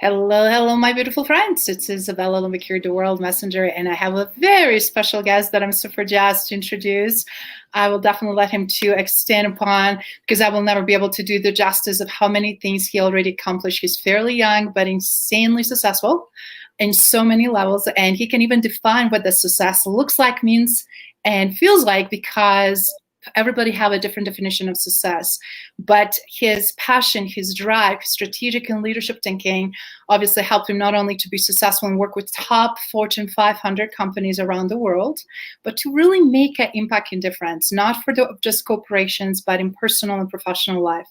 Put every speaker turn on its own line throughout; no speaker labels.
Hello, hello, my beautiful friends. It's Izabela Lundberg here, the World Messenger, and I have a very special guest that I'm super jazzed to introduce. I will definitely let him to extend upon because I will never be able to do the justice of how many things he already accomplished. He's fairly young, but insanely successful in so many levels, and he can even define what the success looks like, means, and feels like because everybody have a different definition of success. But his passion, his drive, strategic and leadership thinking obviously helped him not only to be successful and work with top Fortune 500 companies around the world, but to really make an impact and difference, not for just corporations, but in personal and professional life.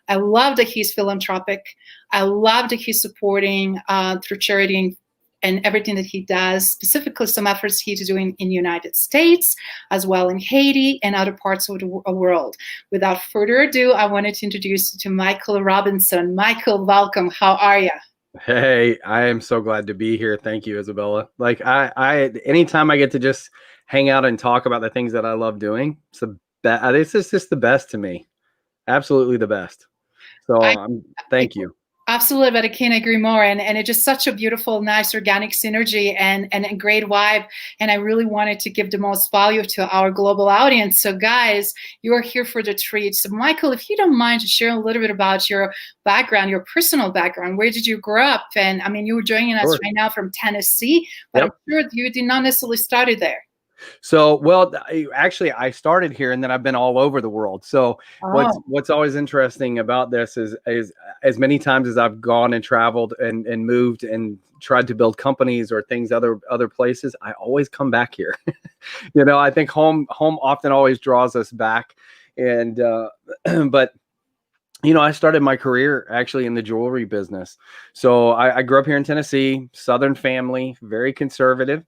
I love that he's philanthropic. I love that he's supporting through charity and everything that he does, specifically some efforts he's doing in the United States, as well in Haiti and other parts of the world. Without further ado, I wanted to introduce you to Michael Robinson. Michael, welcome. How are you?
Hey, I am so glad to be here. Thank you, Izabela. Anytime I get to just hang out and talk about the things that I love doing, it's just the best to me. Absolutely the best. So thank you.
Absolutely, but I can't agree more. And it's just such a beautiful, nice, organic synergy and a great vibe. And I really wanted to give the most value to our global audience. So guys, you are here for the treat. So Michael, if you don't mind to share a little bit about your background, your personal background, where did you grow up? And I mean, you were joining us right now from Tennessee, but I'm sure you did not necessarily start there.
So, actually, I started here and then I've been all over the world. So what's always interesting about this is as many times as I've gone and traveled and moved and tried to build companies or things other places, I always come back here. I think home often always draws us back. And but I started my career actually in the jewelry business. So I grew up here in Tennessee, Southern family, very conservative.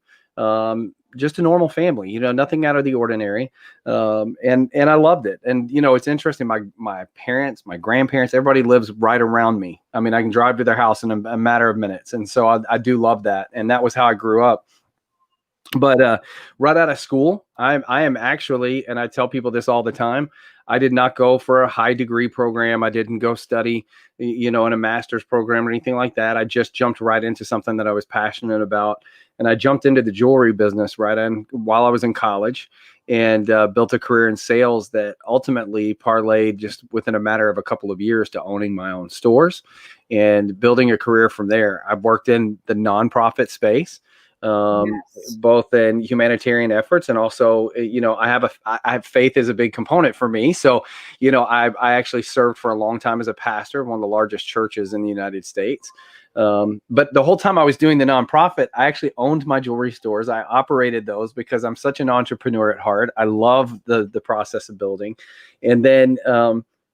Just a normal family, nothing out of the ordinary. And I loved it. And, it's interesting. My parents, my grandparents, everybody lives right around me. I mean, I can drive to their house in a matter of minutes. And so I do love that. And that was how I grew up. But right out of school, I am actually, and I tell people this all the time, I did not go for a high degree program. I didn't go study, in a master's program or anything like that. I just jumped right into something that I was passionate about. And I jumped into the jewelry business while I was in college and built a career in sales that ultimately parlayed just within a matter of a couple of years to owning my own stores and building a career from there. I've worked in the nonprofit space. Both in humanitarian efforts and also, I have faith as a big component for me. So, I actually served for a long time as a pastor of one of the largest churches in the United States. But the whole time I was doing the nonprofit, I actually owned my jewelry stores. I operated those because I'm such an entrepreneur at heart. I love the process of building. And then,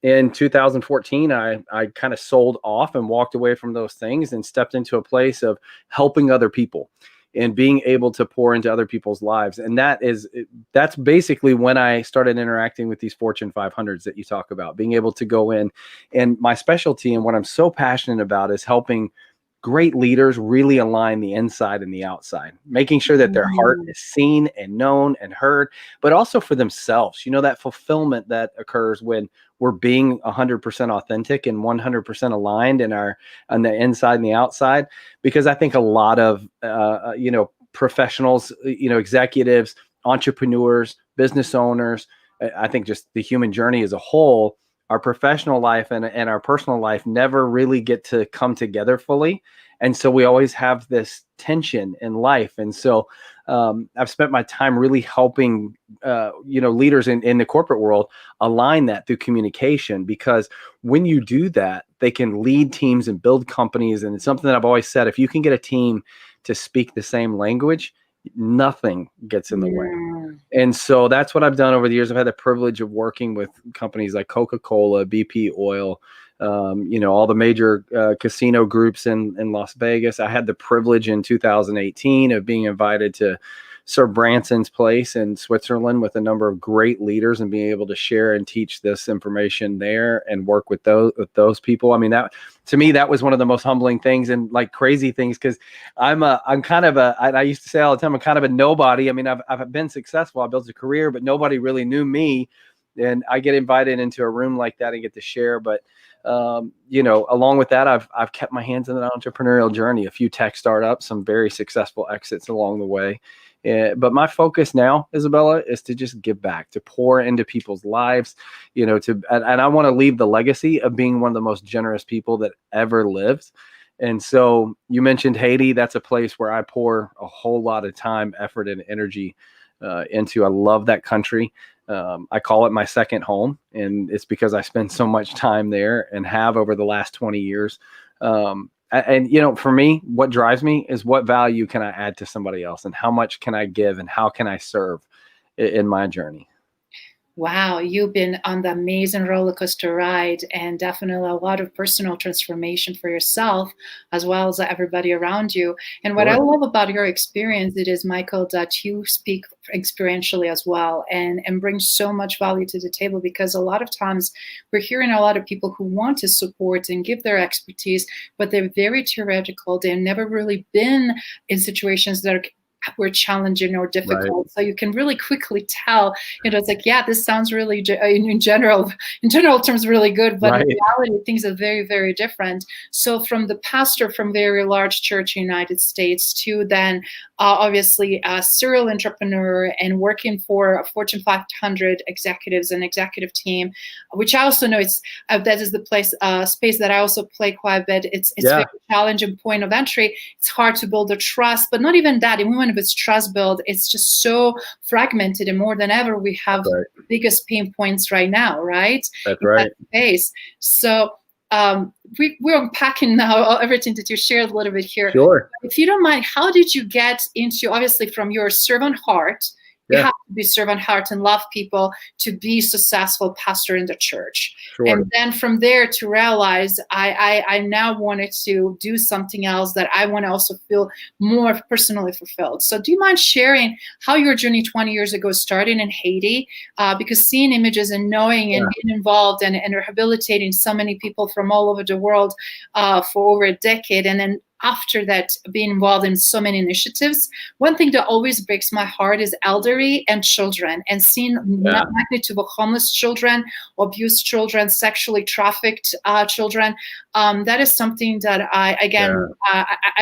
in 2014, I kind of sold off and walked away from those things and stepped into a place of helping other people and being able to pour into other people's lives. And that's basically when I started interacting with these Fortune 500s that you talk about, being able to go in. And my specialty and what I'm so passionate about is helping great leaders really align the inside and the outside, making sure that their heart is seen and known and heard, but also for themselves. That fulfillment that occurs when we're being 100% authentic and 100% aligned on the inside and the outside. Because I think a lot of, professionals, executives, entrepreneurs, business owners, I think just the human journey as a whole, our professional life and our personal life never really get to come together fully. And so we always have this tension in life. And so I've spent my time really helping, leaders in the corporate world align that through communication, because when you do that, they can lead teams and build companies. And it's something that I've always said, if you can get a team to speak the same language, nothing gets in the way. And so that's what I've done over the years. I've had the privilege of working with companies like Coca-Cola, BP Oil, all the major casino groups in Las Vegas. I had the privilege in 2018 of being invited to Sir Branson's place in Switzerland with a number of great leaders and being able to share and teach this information there and work with those people. I mean, that to me, that was one of the most humbling things and like crazy things, because I'm kind of I used to say all the time, I'm kind of a nobody. I mean, I've been successful. I built a career, but nobody really knew me. And I get invited into a room like that and get to share. But Along with that, I've kept my hands in the entrepreneurial journey, a few tech startups, some very successful exits along the way. But my focus now, Izabela, is to just give back, to pour into people's lives, and I want to leave the legacy of being one of the most generous people that ever lived. And so you mentioned Haiti. That's a place where I pour a whole lot of time, effort, and energy into. I love that country. I call it my second home, and it's because I spend so much time there and have over the last 20 years. For me, what drives me is what value can I add to somebody else, and how much can I give, and how can I serve in my journey.
Wow, you've been on the amazing roller coaster ride, and definitely a lot of personal transformation for yourself as well as everybody around you. And what I love about your experience, it is, Michael, that you speak experientially as well and bring so much value to the table, because a lot of times we're hearing a lot of people who want to support and give their expertise, but they're very theoretical. They've never really been in situations that were challenging or difficult. Right. So you can really quickly tell, it's like, yeah, this sounds really, in general terms, really good, but right. In reality, things are very, very different. So from the pastor from very large church in the United States to then obviously a serial entrepreneur and working for Fortune 500 executives and executive team, which I also know that is the space that I also play quite a bit. It's very challenging point of entry. It's hard to build a trust, but not even that. Even if it's trust build, it's just so fragmented, and more than ever, we have the biggest pain points right now, right?
That's right.
That space. So we're unpacking now everything that you shared a little bit here.
Sure.
If you don't mind, how did you get into, obviously from your servant heart, you have to be servant heart and love people to be successful pastor in the church. Sure. And then from there to realize I now wanted to do something else that I want to also feel more personally fulfilled. So do you mind sharing how your journey 20 years ago started in Haiti? Because seeing images and knowing and being involved and rehabilitating so many people from all over the world for over a decade, and then after that, being involved in so many initiatives, one thing that always breaks my heart is elderly and children, and seeing the magnitude of homeless children, abused children, sexually trafficked children. That is something that I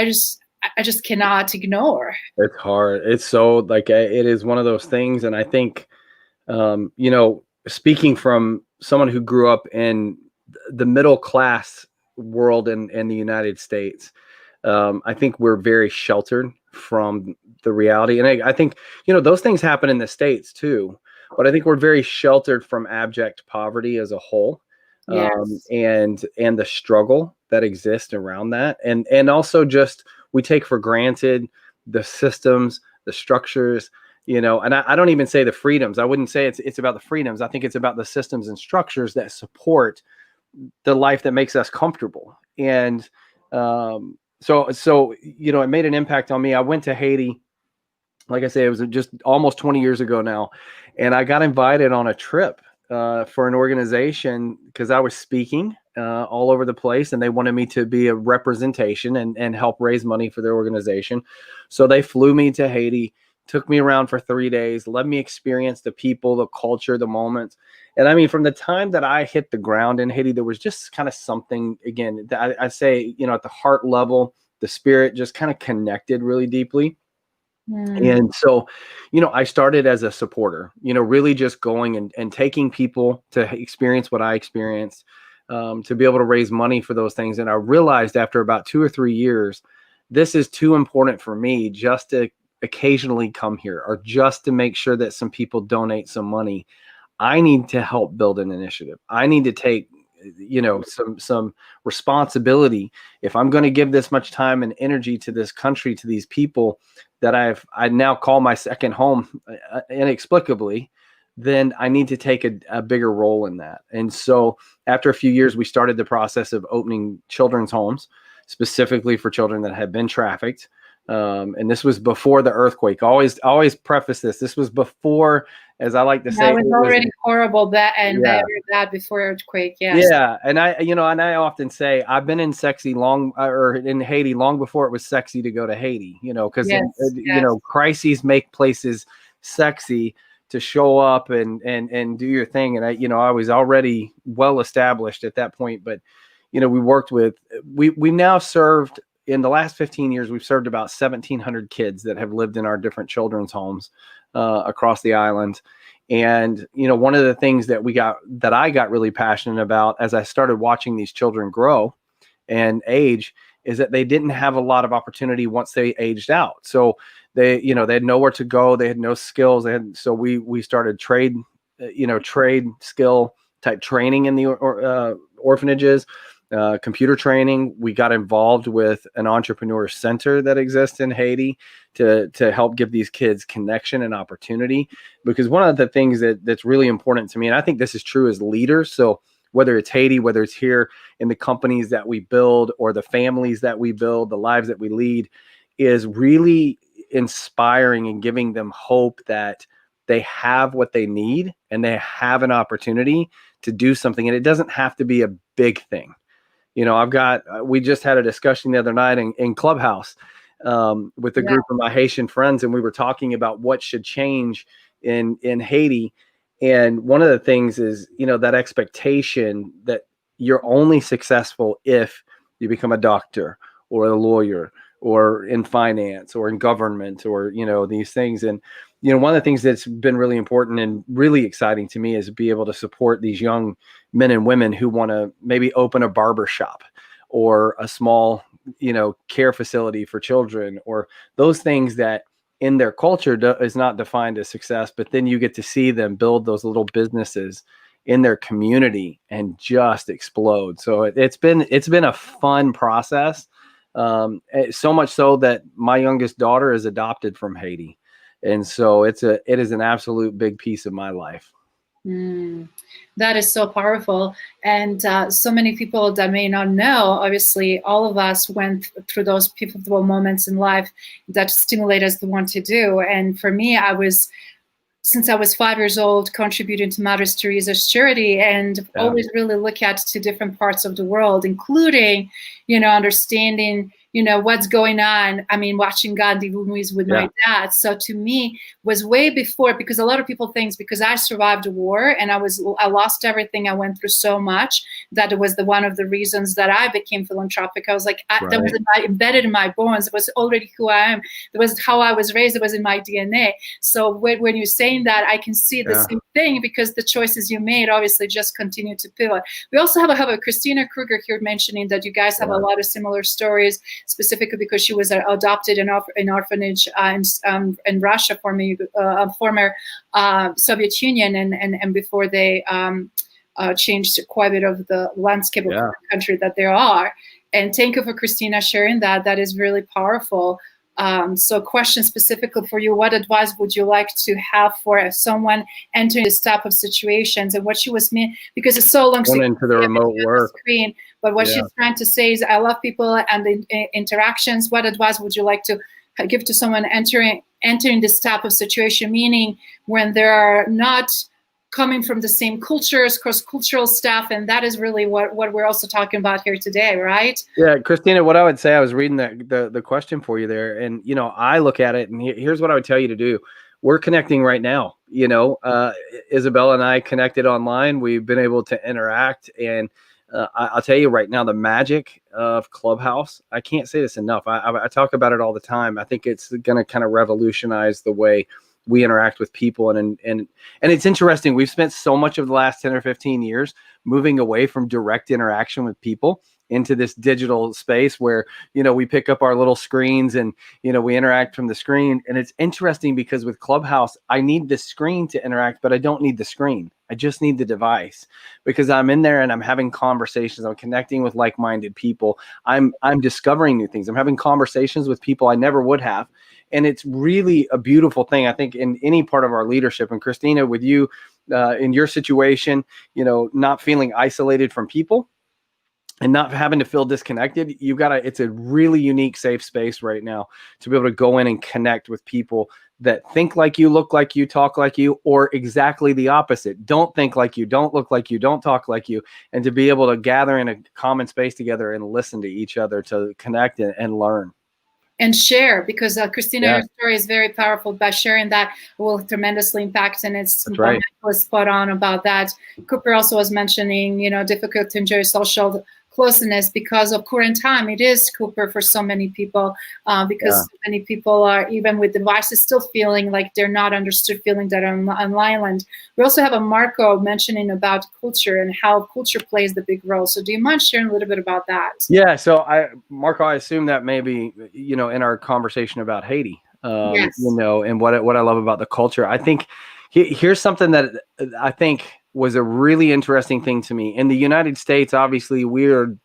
just cannot ignore.
It's hard. It's so it is one of those things. And I think, speaking from someone who grew up in the middle class world in the United States, I think we're very sheltered from the reality. And I think, those things happen in the States too, but I think we're very sheltered from abject poverty as a whole. And the struggle that exists around that. And also just, we take for granted the systems, the structures, and I don't even say the freedoms. I wouldn't say it's about the freedoms. I think it's about the systems and structures that support the life that makes us comfortable. And, So it made an impact on me. I went to Haiti, like I say, it was just almost 20 years ago now, and I got invited on a trip for an organization because I was speaking all over the place, and they wanted me to be a representation and help raise money for their organization. So they flew me to Haiti, took me around for 3 days, let me experience the people, the culture, the moments. And I mean, from the time that I hit the ground in Haiti, there was just kind of something, again, I say, at the heart level, the spirit just kind of connected really deeply. And so, I started as a supporter, really just going and taking people to experience what I experienced, to be able to raise money for those things. And I realized after about 2 or 3 years, this is too important for me just to occasionally come here or just to make sure that some people donate some money. I need to help build an initiative. I need to take, some responsibility. If I'm going to give this much time and energy to this country, to these people that I now call my second home inexplicably, then I need to take a bigger role in that. And so after a few years, we started the process of opening children's homes, specifically for children that had been trafficked. And this was before the earthquake. Always preface this. This was before, as I like to say,
it was already horrible very bad before earthquake. Yes.
Yeah. And I often say I've been in in Haiti long before it was sexy to go to Haiti, because, crises make places sexy. to show up and do your thing. And I was already well established at that point, but we now served, in the last 15 years, we've served about 1,700 kids that have lived in our different children's homes across the island. And, one of the things that I got really passionate about as I started watching these children grow and age is that they didn't have a lot of opportunity once they aged out. So they had nowhere to go. They had no skills. So we started trade skill type training in the orphanages, computer training. We got involved with an entrepreneur center that exists in Haiti to help give these kids connection and opportunity. Because one of the things that's really important to me, and I think this is true as leaders, so whether it's Haiti, whether it's here in the companies that we build or the families that we build, the lives that we lead, is really inspiring and giving them hope that they have what they need and they have an opportunity to do something. And it doesn't have to be a big thing. We just had a discussion the other night in Clubhouse with a group of my Haitian friends, and we were talking about what should change in Haiti. And one of the things is, that expectation that you're only successful if you become a doctor or a lawyer or in finance or in government or, these things. And, one of the things that's been really important and really exciting to me is to be able to support these young men and women who want to maybe open a barber shop or a small, care facility for children, or those things that in their culture is not defined as success, but then you get to see them build those little businesses in their community and just explode. So it's been a fun process. So much so that my youngest daughter is adopted from Haiti. And so it is an absolute big piece of my life.
That is so powerful. And so many people that may not know, obviously, all of us went through those pivotal moments in life that stimulate us to want to do. And for me, since I was 5 years old, contributing to Mother Teresa's charity, and always really look at to different parts of the world, including, understanding, what's going on. I mean, watching Gandhi movies with my dad. So to me was way before, because a lot of people think because I survived a war and I lost everything. I went through so much that it was one of the reasons that I became philanthropic. I was like, that was embedded in my bones. It was already who I am. It was how I was raised. It was in my DNA. So when you're saying that, I can see the same thing, because the choices you made obviously just continue to pivot. We also have a Christina Kruger here mentioning that you guys have a lot of similar stories, specifically because she was adopted in an orphanage in Russia, former Soviet Union, and before they changed quite a bit of the landscape of the country that there are. And thank you for Christina sharing that. That is really powerful. So question specifically for you, what advice would you like to have for someone entering this type of situations? And what she was because it's so long
into the remote work
screen, but what she's trying to say is, I love people and the interactions. What advice would you like to give to someone entering this type of situation, meaning when they are not coming from the same cultures, cross-cultural stuff, and that is really what we're also talking about here today, right?
Yeah, Christina, what I would say, I was reading the question for you there, and I look at it, and here's what I would tell you to do. We're connecting right now. Izabela and I connected online. We've been able to interact, and I'll tell you right now, the magic of Clubhouse, I can't say this enough. I talk about it all the time. I think it's going to kind of revolutionize the way we interact with people. And it's interesting. We've spent so much of the last 10 or 15 years moving away from direct interaction with people into this digital space where, we pick up our little screens and, we interact from the screen. And it's interesting because with Clubhouse, I need the screen to interact, but I don't need the screen. I just need the device, because I'm in there and I'm having conversations. I'm connecting with like-minded people. I'm discovering new things. I'm having conversations with people I never would have. And it's really a beautiful thing, I think, in any part of our leadership. And Christina, with you in your situation, not feeling isolated from people and not having to feel disconnected, it's a really unique, safe space right now to be able to go in and connect with people that think like you, look like you, talk like you, or exactly the opposite. Don't think like you, don't look like you, don't talk like you, and to be able to gather in a common space together and listen to each other to connect and learn.
and share, because Christina,
Yeah.
your story is very powerful. By sharing that will tremendously impact, and it's
That's right.
was spot on about that. Cooper also was mentioning, difficult to enjoy social closeness because of current time. It is, Cooper, for so many people, because many people are, even with devices, still feeling like they're not understood, feeling that on island. We also have a Marco mentioning about culture and how culture plays the big role. So do you mind sharing a little bit about that?
Yeah. So Marco, I assume that maybe, in our conversation about Haiti,
Yes.
and what I love about the culture. I think here's something that I think was a really interesting thing to me. In the United States, obviously, we're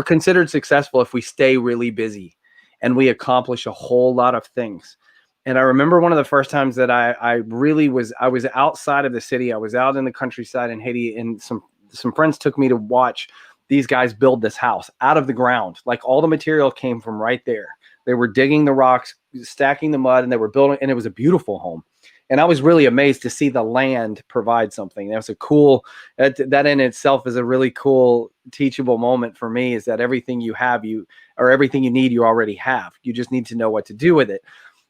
considered successful if we stay really busy and we accomplish a whole lot of things. And I remember one of the first times that I was outside of the city. I was out in the countryside in Haiti, and some friends took me to watch these guys build this house out of the ground. Like, all the material came from right there. They were digging the rocks, stacking the mud, and they were building, and it was a beautiful home. And I was really amazed to see the land provide something. That was a cool, that in itself is a really cool teachable moment for me, is that everything you have, or everything you need, you already have. You just need to know what to do with it.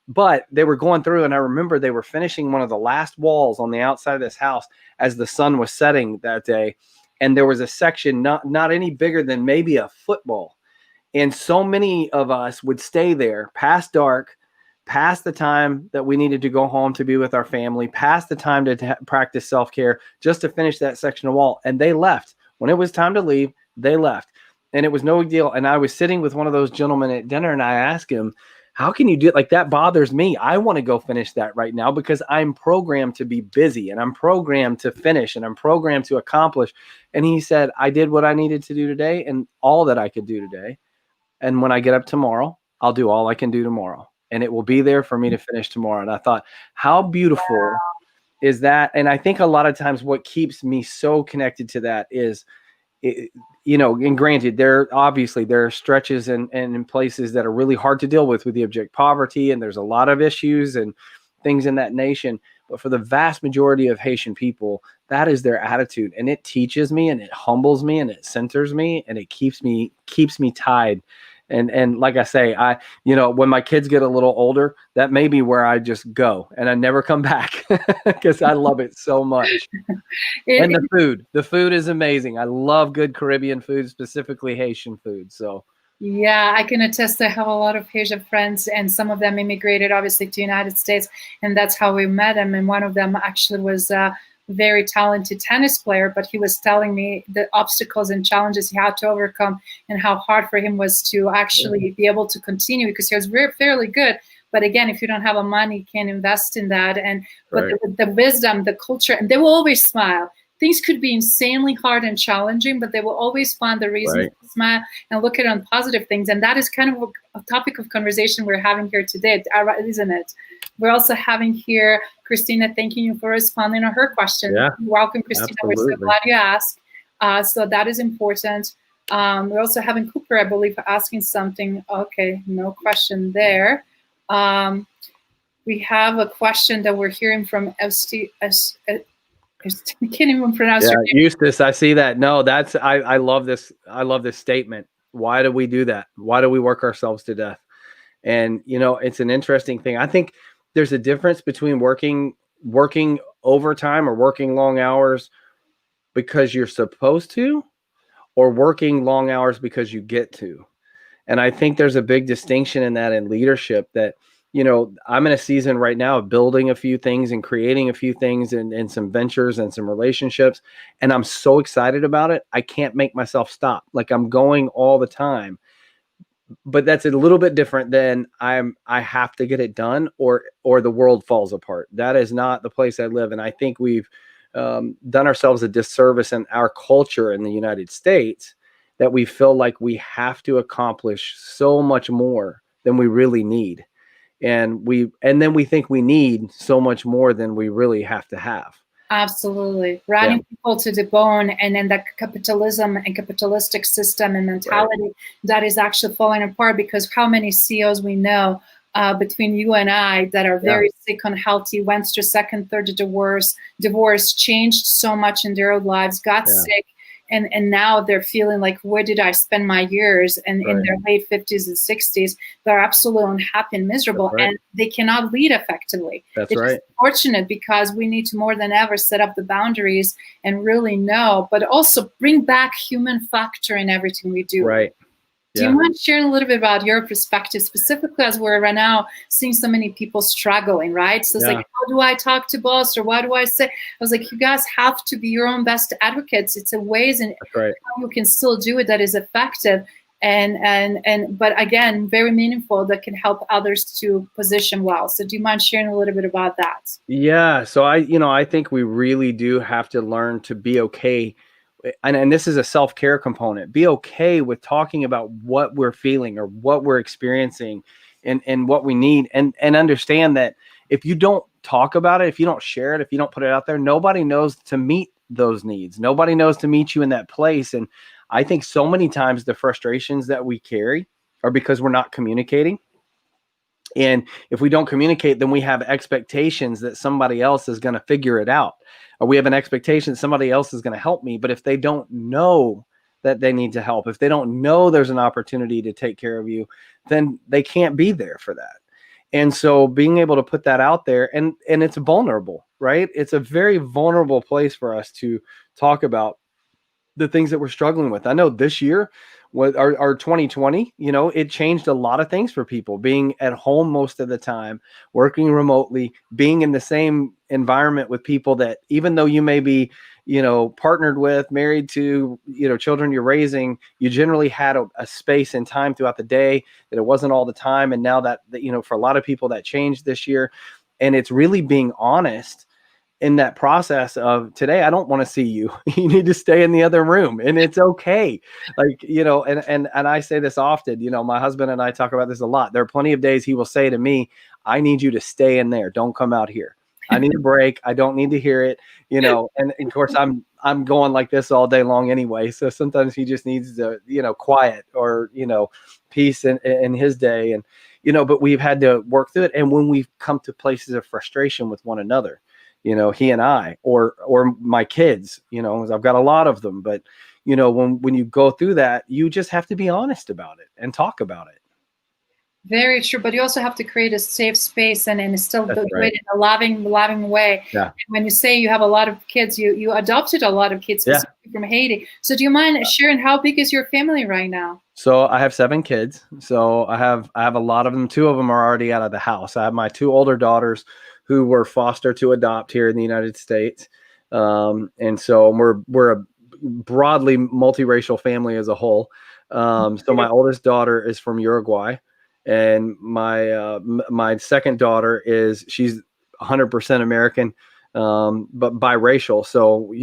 But they were going through, and I remember they were finishing one of the last walls on the outside of this house as the sun was setting that day. And there was a section not any bigger than maybe a football. And so many of us would stay there past dark, past the time that we needed to go home to be with our family, past the time to practice self-care, just to finish that section of wall. And they left. When it was time to leave, they left. And it was no big deal. And I was sitting with one of those gentlemen at dinner, and I asked him, how can you do it? Like, that bothers me. I want to go finish that right now because I'm programmed to be busy, and I'm programmed to finish, and I'm programmed to accomplish. And he said, I did what I needed to do today and all that I could do today. And when I get up tomorrow, I'll do all I can do tomorrow, and it will be there for me to finish tomorrow. And I thought, how beautiful is that? And I think a lot of times what keeps me so connected to that is, and granted, there are stretches and in places that are really hard to deal with the abject poverty, and there's a lot of issues and things in that nation. But for the vast majority of Haitian people, that is their attitude, and it teaches me, and it humbles me, and it centers me, and it keeps me tied. And like I say, when my kids get a little older, that may be where I just go and I never come back because I love it so much. And the food is amazing. I love good Caribbean food, specifically Haitian food. So
yeah, I can attest. I have a lot of Haitian friends, and some of them immigrated obviously to the United States, and that's how we met them. And one of them actually was very talented tennis player, but he was telling me the obstacles and challenges he had to overcome and how hard for him was to actually be able to continue, because he was fairly good. But again, if you don't have a money, you can't invest in that. And but the wisdom, the culture, and they will always smile. Things could be insanely hard and challenging, but they will always find the reason to smile and look at on positive things. And that is kind of a topic of conversation we're having here today, isn't it? We're also having here Christina thanking you for responding to her question.
Yeah,
welcome, Christina.
Absolutely.
We're so glad you asked. So that is important. We're also having Cooper, I believe, asking something. Okay, no question there. We have a question that we're hearing from I can't even pronounce your name.
Eustace, I see that. No, that's I love this. I love this statement. Why do we do that? Why do we work ourselves to death? And it's an interesting thing. I think there's a difference between working overtime or working long hours because you're supposed to, or working long hours because you get to. And I think there's a big distinction in that in leadership that, I'm in a season right now of building a few things and creating a few things and some ventures and some relationships. And I'm so excited about it. I can't make myself stop. Like, I'm going all the time. But that's a little bit different than I have to get it done or the world falls apart. That is not the place I live. And I think we've done ourselves a disservice in our culture in the United States that we feel like we have to accomplish so much more than we really need. And then we think we need so much more than we really have to have.
Absolutely. Running people to the bone, and then that capitalism and capitalistic system and mentality that is actually falling apart, because how many CEOs we know between you and I that are very sick, unhealthy, went through second, third divorce, changed so much in their own lives, got sick, and now they're feeling like, where did I spend my years? And in their late 50s and 60s, they're absolutely unhappy and miserable, and they cannot lead effectively.
That's
it's
right.
Fortunate, because we need to more than ever set up the boundaries and really know, but also bring back human factor in everything we do.
Right.
Do you mind sharing a little bit about your perspective, specifically as we're right now seeing so many people struggling, right? So it's like, how do I talk to boss, or what do I say? I was like, you guys have to be your own best advocates. It's a ways and how you can still do it that is effective but again, very meaningful, that can help others to position well. So do you mind sharing a little bit about that?
Yeah. So I think we really do have to learn to be okay. And this is a self-care component. Be okay with talking about what we're feeling or what we're experiencing and what we need, and understand that if you don't talk about it, if you don't share it, if you don't put it out there, nobody knows to meet those needs. Nobody knows to meet you in that place. And I think so many times the frustrations that we carry are because we're not communicating. And if we don't communicate, then we have expectations that somebody else is going to figure it out, or we have an expectation that somebody else is going to help me. But if they don't know that they need to help, if they don't know there's an opportunity to take care of you, then they can't be there for that. And so being able to put that out there, and it's vulnerable, right? It's a very vulnerable place for us to talk about the things that we're struggling with. I know this year, what our 2020, it changed a lot of things for people, being at home most of the time, working remotely, being in the same environment with people that, even though you may be, partnered with, married to, children you're raising, you generally had a space and time throughout the day that it wasn't all the time. And now that, for a lot of people that changed this year, and it's really being honest in that process of, today, I don't want to see you. You need to stay in the other room, and it's okay. Like, and I say this often, my husband and I talk about this a lot. There are plenty of days he will say to me, I need you to stay in there. Don't come out here. I need a break. I don't need to hear it, and of course I'm going like this all day long anyway. So sometimes he just needs to, quiet or, peace in his day. And, but we've had to work through it. And when we've come to places of frustration with one another, he and I, or my kids, I've got a lot of them, but when you go through that, you just have to be honest about it and talk about it.
Very true, but you also have to create a safe space and still do it in a loving way.
Yeah.
And when you say you have a lot of kids, you adopted a lot of kids specifically from Haiti. So do you mind sharing, how big is your family right now?
So I have 7 kids. So I have a lot of them. 2 of them are already out of the house. I have my 2 older daughters who were foster to adopt here in the United States. And so we're a broadly multiracial family as a whole. So my oldest daughter is from Uruguay, and my second daughter she's 100% American, but biracial. So,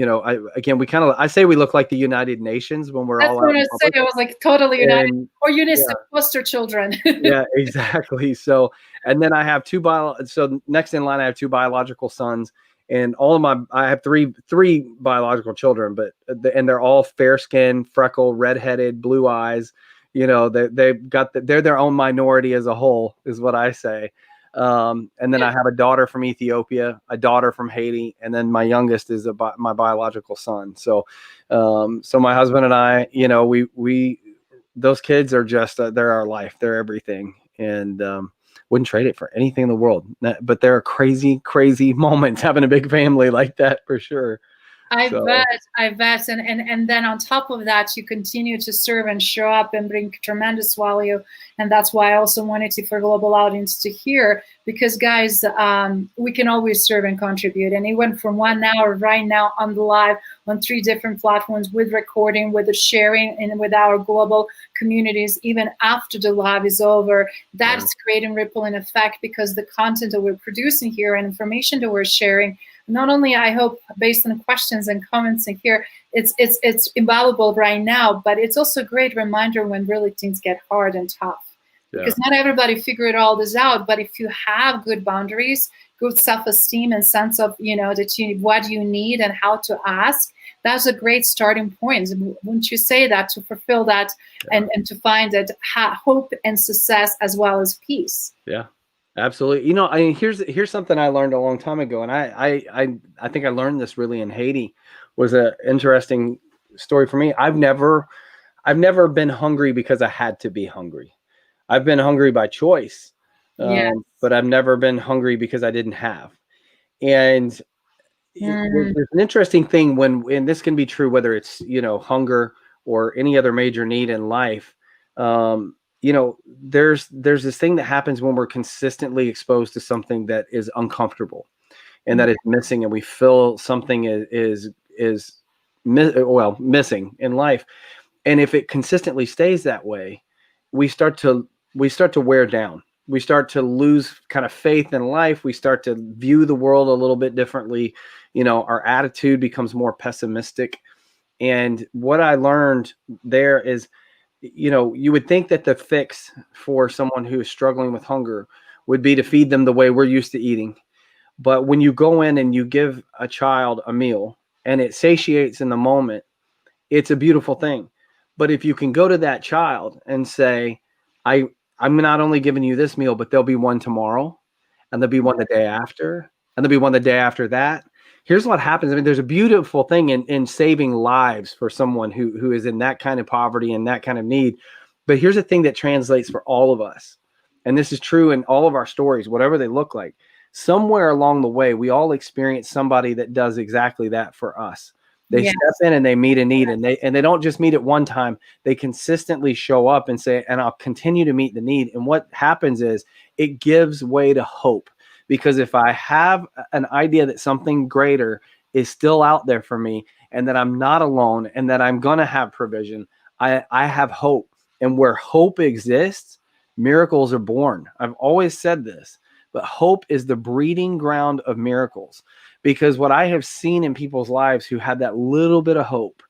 I say we look like the United Nations when we're all out.
That's what I said. It was like totally united, or UNICEF foster children.
Yeah, exactly. So, and then I have so next in line, I have 2 biological sons, and I have three biological children, but they're all fair skinned, freckled, redheaded, blue eyes. They're their own minority as a whole, is what I say. And then I have a daughter from Ethiopia, a daughter from Haiti, and then my youngest is my biological son. So, so my husband and I, those kids are just, they're our life. They're everything. And, wouldn't trade it for anything in the world. But there are crazy, crazy moments having a big family like that, for sure.
I bet. And then on top of that, you continue to serve and show up and bring tremendous value. And that's why I also wanted for global audience to hear, because guys, we can always serve and contribute. And it went from 1 hour right now on the live on 3 different platforms, with recording, with the sharing, and with our global communities, even after the live is over. That's creating ripple and effect, because the content that we're producing here and information that we're sharing, not only, I hope, based on questions and comments in here, it's invaluable right now, but it's also a great reminder when really things get hard and tough. Because not everybody figured all this out, but if you have good boundaries, good self-esteem, and sense of, that what you need and how to ask, that's a great starting point. Wouldn't you say that, to fulfill that and to find that hope and success as well as peace?
Yeah. Absolutely. Here's something I learned a long time ago, and I think I learned this really in Haiti. Was an interesting story for me. I've never been hungry because I had to be hungry. I've been hungry by choice,
Yes.
but I've never been hungry because I didn't have. And there's an interesting thing and this can be true whether it's, hunger or any other major need in life. There's this thing that happens when we're consistently exposed to something that is uncomfortable and that is missing, and we feel something is missing in life. And if it consistently stays that way, we start to wear down. We start to lose kind of faith in life. We start to view the world a little bit differently. Our attitude becomes more pessimistic. And what I learned there is, you would think that the fix for someone who is struggling with hunger would be to feed them the way we're used to eating. But when you go in and you give a child a meal and it satiates in the moment, it's a beautiful thing. But if you can go to that child and say, I'm not only giving you this meal, but there'll be one tomorrow, and there'll be one the day after, and there'll be one the day after that. Here's what happens. I mean, there's a beautiful thing in saving lives for someone who is in that kind of poverty and that kind of need. But here's a thing that translates for all of us. And this is true in all of our stories, whatever they look like. Somewhere along the way, we all experience somebody that does exactly that for us. They step in and they meet a need, and they don't just meet it one time. They consistently show up and say, and I'll continue to meet the need. And what happens is it gives way to hope, because if I have an idea that something greater is still out there for me, and that I'm not alone, and that I'm going to have provision, I have hope. And where hope exists, miracles are born. I've always said this, but hope is the breeding ground of miracles. Because what I have seen in people's lives who had that little bit of hope,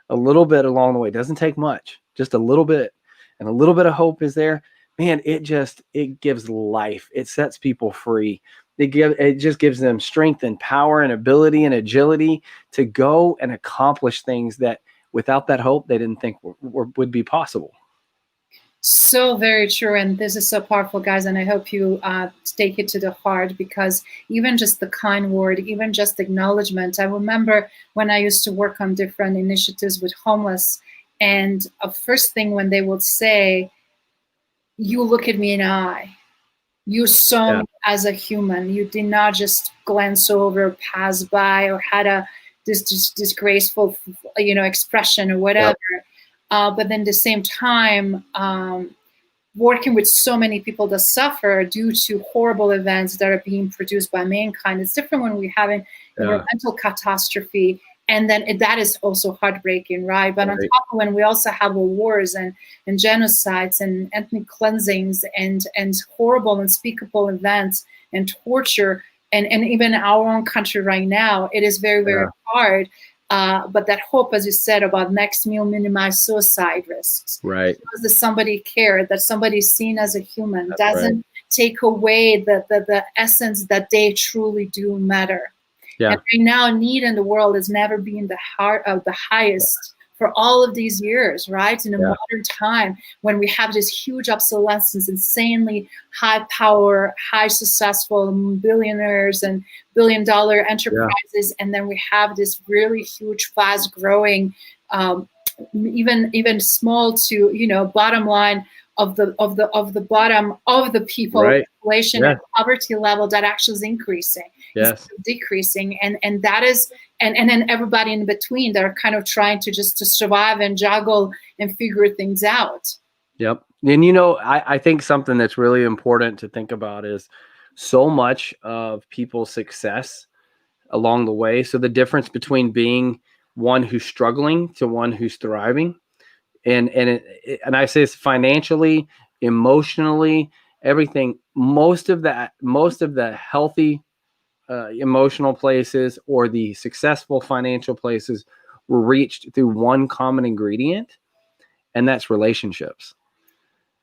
a little bit along the way, doesn't take much, just a little bit, and a little bit of hope is there, man, it gives life. It sets people free. It just gives them strength and power and ability and agility to go and accomplish things that without that hope, they didn't think would be possible.
So very true. And this is so powerful, guys. And I hope you take it to the heart, because even just the kind word, even just acknowledgement. I remember when I used to work on different initiatives with homeless, and first thing when they would say, you look at me in the eye. You saw me as a human. You did not just glance over, pass by, or had this disgraceful, expression or whatever. But then at the same time, working with so many people that suffer due to horrible events that are being produced by mankind. It's different when we're having environmental catastrophe. And then that is also heartbreaking, right? But on top of when we also have wars and genocides and ethnic cleansings and horrible unspeakable events and torture, and even our own country right now, it is very, very hard. But that hope, as you said, about next meal, minimize suicide risks.
Right.
That somebody cared, that somebody is seen as a human, doesn't take away the essence that they truly do matter.
Yeah.
And right now, need in the world has never been the highest for all of these years, right? In a modern time, when we have this huge obsolescence, insanely high power, high successful billionaires and billion-dollar enterprises, and then we have this really huge, fast-growing, even small to bottom line of the bottom of the people population and poverty level that actually is increasing.
Yes.
Decreasing, and that is and then everybody in between that are kind of trying to survive and juggle and figure things out.
Yep. And I think something that's really important to think about is so much of people's success along the way. So the difference between being one who's struggling to one who's thriving, and I say this financially, emotionally, everything. Most of the healthy emotional places or the successful financial places were reached through one common ingredient, and that's relationships.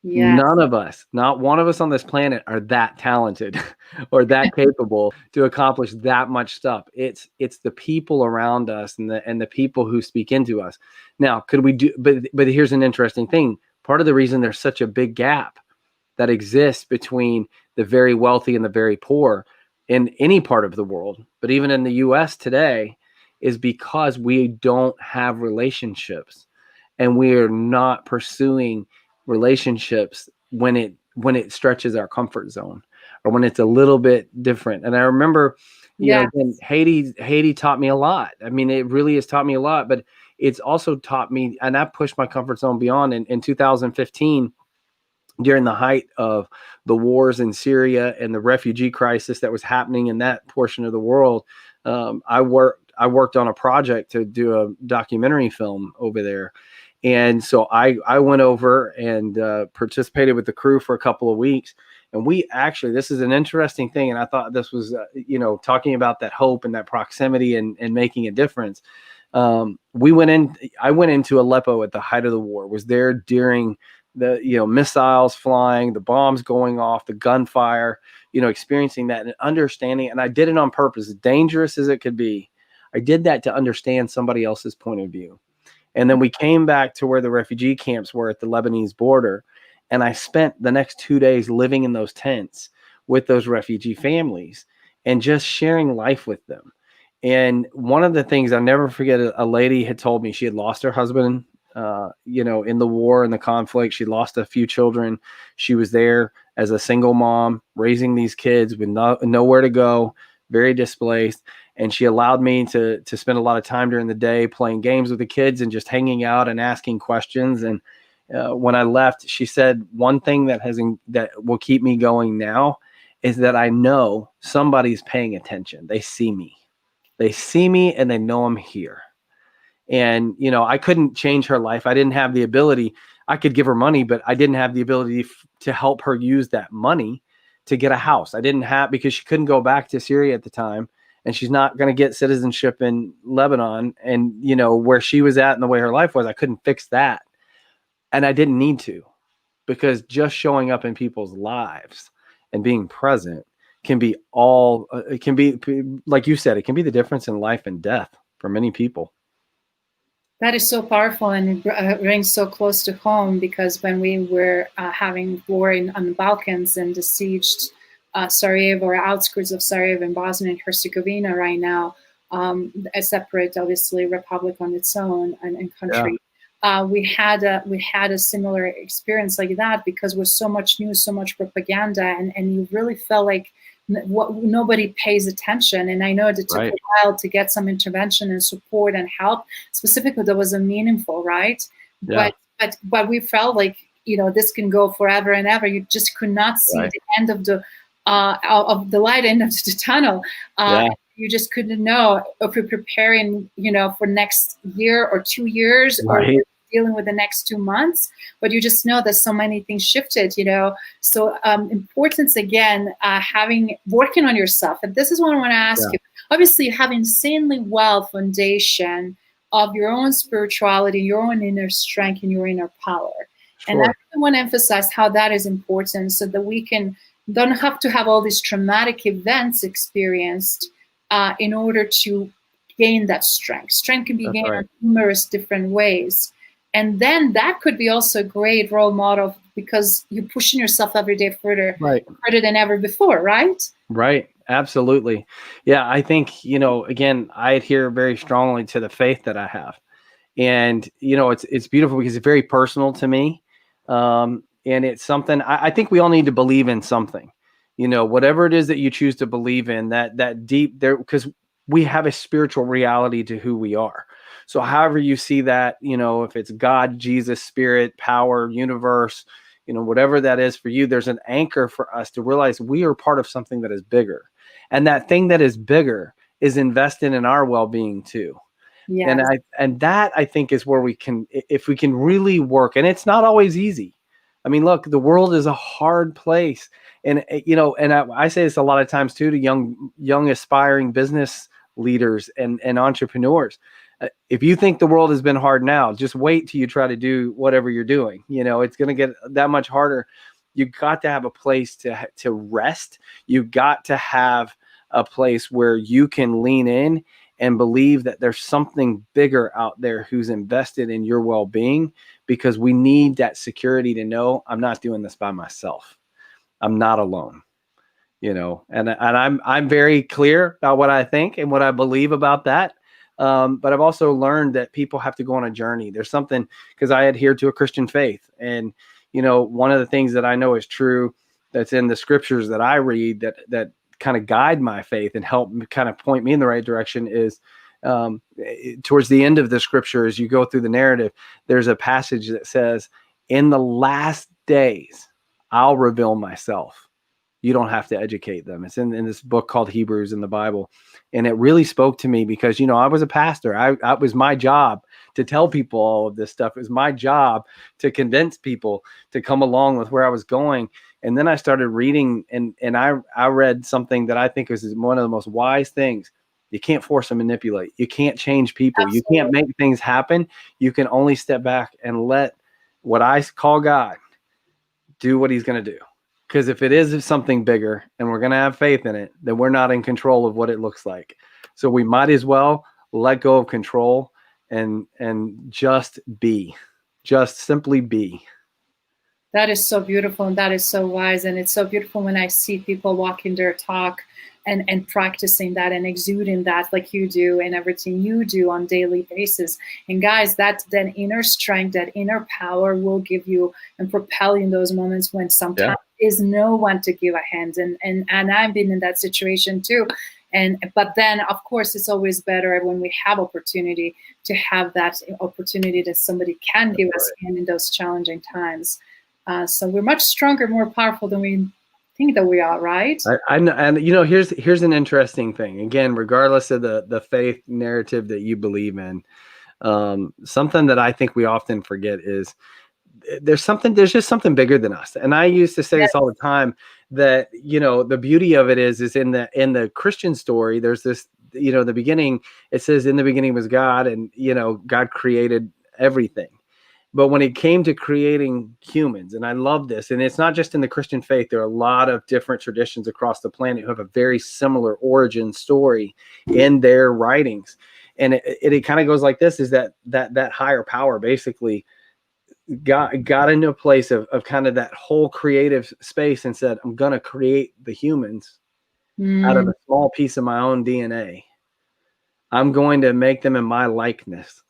None of us, not one of us on this planet, are that talented or that capable to accomplish that much stuff. It's the people around us and the people who speak into us. Now, could we do? But here's an interesting thing. Part of the reason there's such a big gap that exists between the very wealthy and the very poor in any part of the world, but even in the U.S. today, is because we don't have relationships, and we are not pursuing relationships when it stretches our comfort zone, or when it's a little bit different. And I remember,
Yeah.
again, Haiti taught me a lot. I mean, it really has taught me a lot, but it's also taught me, and I pushed my comfort zone beyond. In 2015, during the height of the wars in Syria and the refugee crisis that was happening in that portion of the world, I worked on a project to do a documentary film over there. And so I went over and participated with the crew for a couple of weeks. And we actually, this is an interesting thing. And I thought this was, talking about that hope and that proximity and making a difference. I went into Aleppo at the height of the war, was there during the, missiles flying, the bombs going off, the gunfire, experiencing that and understanding. And I did it on purpose, as dangerous as it could be. I did that to understand somebody else's point of view. And then we came back to where the refugee camps were at the Lebanese border. And I spent the next 2 days living in those tents with those refugee families and just sharing life with them. And one of the things I'll never forget, a lady had told me she had lost her husband, in the war and the conflict. She lost a few children. She was there as a single mom, raising these kids with nowhere to go, very displaced. And she allowed me to spend a lot of time during the day playing games with the kids and just hanging out and asking questions. And when I left, she said, one thing that will keep me going now is that I know somebody's paying attention. They see me and they know I'm here. And, I couldn't change her life. I didn't have the ability. I could give her money, but I didn't have the ability to help her use that money to get a house. I didn't have, because she couldn't go back to Syria at the time, and she's not going to get citizenship in Lebanon. And, where she was at and the way her life was, I couldn't fix that. And I didn't need to, because just showing up in people's lives and being present can be it can be, like you said, it can be the difference in life and death for many people.
That is so powerful, and it rings so close to home, because when we were having war on the Balkans and besieged Sarajevo, or outskirts of Sarajevo in Bosnia and Herzegovina right now, a separate, obviously, republic on its own and country. Yeah. We had a similar experience like that, because with so much news, so much propaganda, and you really felt like nobody pays attention. And I know it took a while to get some intervention and support and help, specifically that was meaningful, right? Yeah. But we felt like, this can go forever and ever. You just could not see the end of the light end of the tunnel. You just couldn't know if you're preparing, for next year or 2 years, or dealing with the next 2 months, but you just know that so many things shifted, So importance, again, working on yourself. And this is what I want to ask you. Obviously, you have insanely well foundation of your own spirituality, your own inner strength, and your inner power. Sure. And I really want to emphasize how that is important, so that we don't have to have all these traumatic events experienced in order to gain that strength. Strength can be gained in numerous different ways. And then that could be also a great role model, because you're pushing yourself every day further than ever before, right? Right.
Absolutely. Yeah. I think, again, I adhere very strongly to the faith that I have. And, it's beautiful because it's very personal to me. And it's something I think we all need to believe in something, whatever it is that you choose to believe in, that deep there, because we have a spiritual reality to who we are. So however you see that, if it's God, Jesus, spirit, power, universe, whatever that is for you, there's an anchor for us to realize we are part of something that is bigger. And that thing that is bigger is invested in our well-being too. Yes. And that I think is where we can, if we can really work, and it's not always easy. I mean, look, the world is a hard place. And, I say this a lot of times too, to young aspiring business leaders and entrepreneurs. If you think the world has been hard now, just wait till you try to do whatever you're doing. It's going to get that much harder. You got to have a place to rest. You got to have a place where you can lean in and believe that there's something bigger out there who's invested in your well-being, because we need that security to know I'm not doing this by myself. I'm not alone. And I'm very clear about what I think and what I believe about that. But I've also learned that people have to go on a journey. There's something, because I adhere to a Christian faith. And, one of the things that I know is true that's in the scriptures that I read that kind of guide my faith and help kind of point me in the right direction is towards the end of the scripture, as you go through the narrative, there's a passage that says, in the last days, I'll reveal myself. You don't have to educate them. It's in this book called Hebrews in the Bible. And it really spoke to me because, I was a pastor. It was my job to tell people all of this stuff. It was my job to convince people to come along with where I was going. And then I started reading, and I read something that I think is one of the most wise things. You can't force and manipulate. You can't change people.
Absolutely.
You can't make things happen. You can only step back and let what I call God do what he's going to do. Because if it is something bigger and we're going to have faith in it, then we're not in control of what it looks like. So we might as well let go of control and just be, just simply be.
That is so beautiful, and that is so wise. And it's so beautiful when I see people walking their talk and practicing that and exuding that like you do and everything you do on daily basis. And guys, that inner strength, that inner power will give you and propel you in those moments when sometimes is no one to give a hand. And I've been in that situation too. But then of course it's always better when we have opportunity to have that opportunity that somebody can give us a hand in those challenging times. So we're much stronger, more powerful than we think that we are, right?
And here's an interesting thing. Again, regardless of the faith narrative that you believe in, something that I think we often forget is there's just something bigger than us. And I used to say this all the time, that the beauty of it is in the Christian story, there's this, the beginning, it says in the beginning was God, and God created everything. But when it came to creating humans, and I love this, and it's not just in the Christian faith, there are a lot of different traditions across the planet who have a very similar origin story in their writings. And it kind of goes like this, is that higher power basically got into a place of kind of that whole creative space and said, I'm going to create the humans out of a small piece of my own DNA. I'm going to make them in my likeness.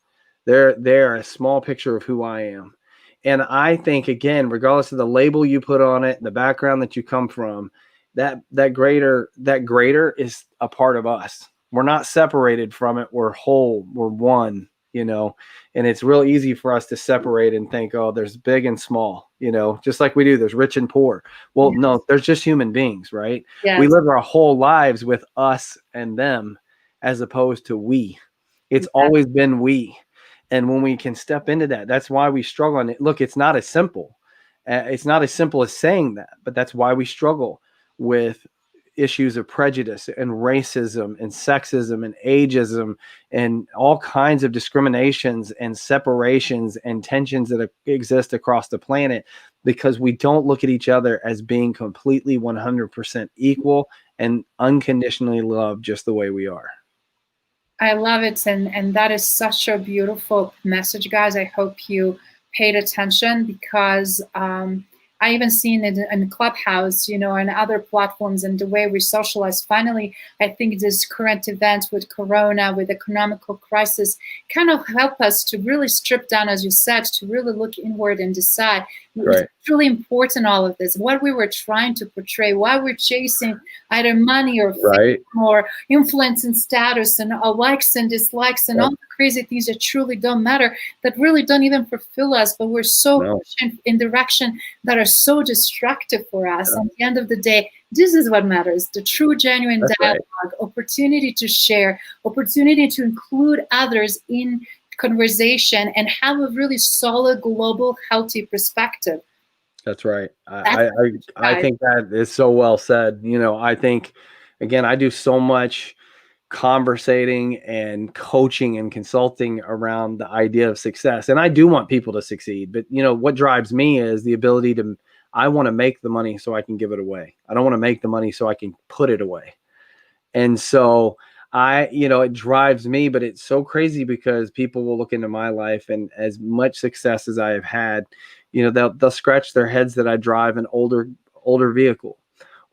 They're a small picture of who I am. And I think, again, regardless of the label you put on it, the background that you come from, that greater is a part of us. We're not separated from it. We're whole. We're one, and it's real easy for us to separate and think, oh, there's big and small, just like we do. There's rich and poor. Well, no, there's just human beings, right? Yes. We live our whole lives with us and them as opposed to we. It's always been we. And when we can step into that, that's why we struggle. And look, it's not as simple. It's not as simple as saying that, but that's why we struggle with issues of prejudice and racism and sexism and ageism and all kinds of discriminations and separations and tensions that exist across the planet, because we don't look at each other as being completely 100% equal and unconditionally loved just the way we are.
I love it. And that is such a beautiful message, guys. I hope you paid attention, because I even seen it in Clubhouse, and other platforms, and the way we socialize. Finally, I think this current event with Corona, with economical crisis, kind of help us to really strip down, as you said, to really look inward and decide. Right. It's really important, all of this, what we were trying to portray, why we're chasing either money or fame or influence and status and likes and dislikes and all the crazy things that truly don't matter, that really don't even fulfill us, but we're so pushing in direction that are so destructive for us. At the end of the day, this is what matters: the true, genuine dialogue, opportunity to share, opportunity to include others in conversation, and have a really solid, global, healthy perspective.
That's right. I think that is so well said. I think, again, I do so much conversating and coaching and consulting around the idea of success. And I do want people to succeed, but what drives me is the ability I want to make the money so I can give it away. I don't want to make the money so I can put it away. And so it drives me, but it's so crazy because people will look into my life, and as much success as I have had, they'll scratch their heads that I drive an older vehicle,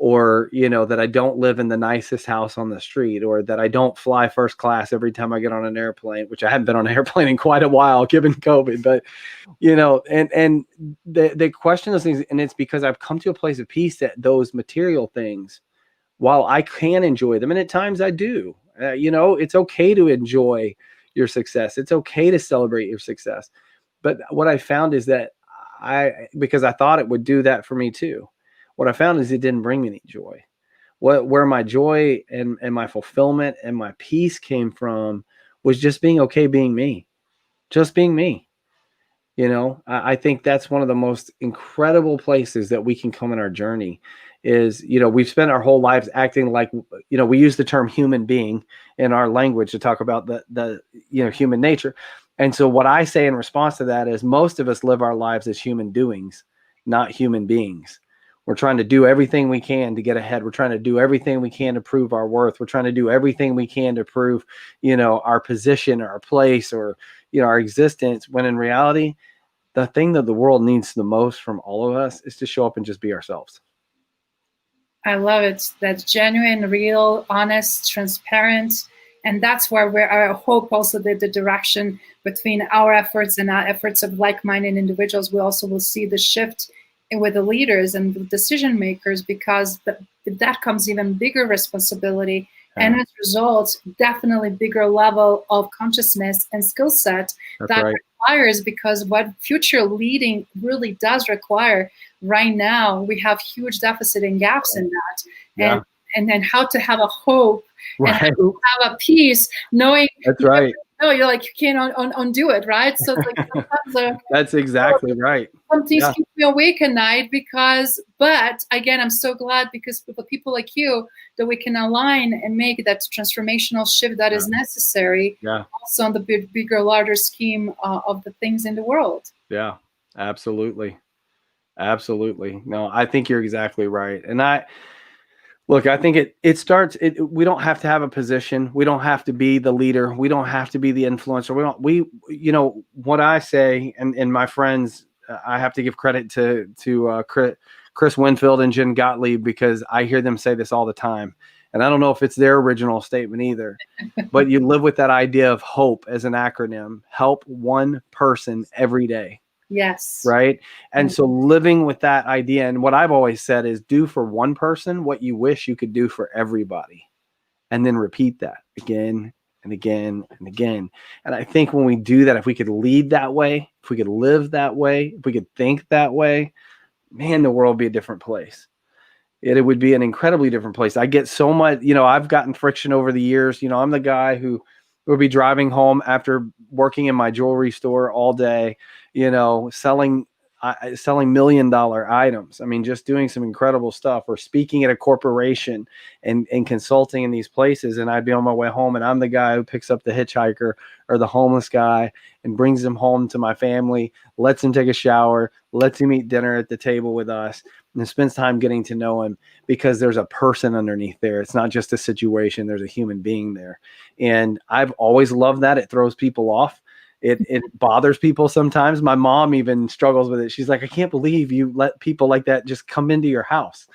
or, you know, that I don't live in the nicest house on the street, or that I don't fly first class every time I get on an airplane, which I haven't been on an airplane in quite a while given COVID, but you know, and they question those things. And it's because I've come to a place of peace that those material things, while I can enjoy them, and at times I do, you know, it's okay to enjoy your success. It's okay to celebrate your success. But what I found is that because I thought it would do that for me too. What I found is it didn't bring me any joy. Where my joy and my fulfillment and my peace came from was just being okay being me, just being me. You know, I think that's one of the most incredible places that we can come in our journey is, you know, we've spent our whole lives acting like, you know, we use the term human being in our language to talk about the, you know, human nature. And so what I say in response to that is most of us live our lives as human doings, not human beings. We're trying to do everything we can to get ahead. We're trying to do everything we can to prove our worth. We're trying to do everything we can to prove, you know, our position, our place, or, you know, our existence, when in reality, the thing that the world needs the most from all of us is to show up and just be ourselves.
I love it. That's genuine, real, honest, transparent. And that's where I hope also that the direction between our efforts and our efforts of like-minded individuals, we also will see the shift with the leaders and the decision makers, because that comes even bigger responsibility. Yeah. And as a result, definitely bigger level of consciousness and skill set that requires, because what future leading really does require right now, we have huge deficit and gaps in that. Yeah. And then how to have a hope and how to have a peace, knowing
that's right.
No, you're like, you can't undo it, right? So it's like sometimes
that's exactly right.
Some things keep me awake at night but again, I'm so glad because with the people like you that we can align and make that transformational shift that is necessary. Yeah. Also on the bigger, larger scheme of the things in the world.
Yeah, absolutely. Absolutely. No, I think you're exactly right. And look, I think it starts, we don't have to have a position. We don't have to be the leader. We don't have to be the influencer. You know, what I say, and my friends, I have to give credit to Chris Winfield and Jen Gottlieb, because I hear them say this all the time. And I don't know if it's their original statement either, but you live with that idea of HOPE as an acronym. Help one person every day.
Yes.
Right. And so living with that idea, and what I've always said is do for one person what you wish you could do for everybody. And then repeat that again and again and again. And I think when we do that, if we could lead that way, if we could live that way, if we could think that way, man, the world would be a different place. It would be an incredibly different place. I get so much, you know, I've gotten friction over the years. You know, I'm the guy who would be driving home after working in my jewelry store all day, you know, selling $1 million items. I mean, just doing some incredible stuff, or speaking at a corporation and consulting in these places. And I'd be on my way home, and I'm the guy who picks up the hitchhiker or the homeless guy and brings him home to my family, lets him take a shower, lets him eat dinner at the table with us, and spends time getting to know him, because there's a person underneath there. It's not just a situation. There's a human being there. And I've always loved that. It throws people off. It bothers people sometimes. My mom even struggles with it. She's like, I can't believe you let people like that just come into your house.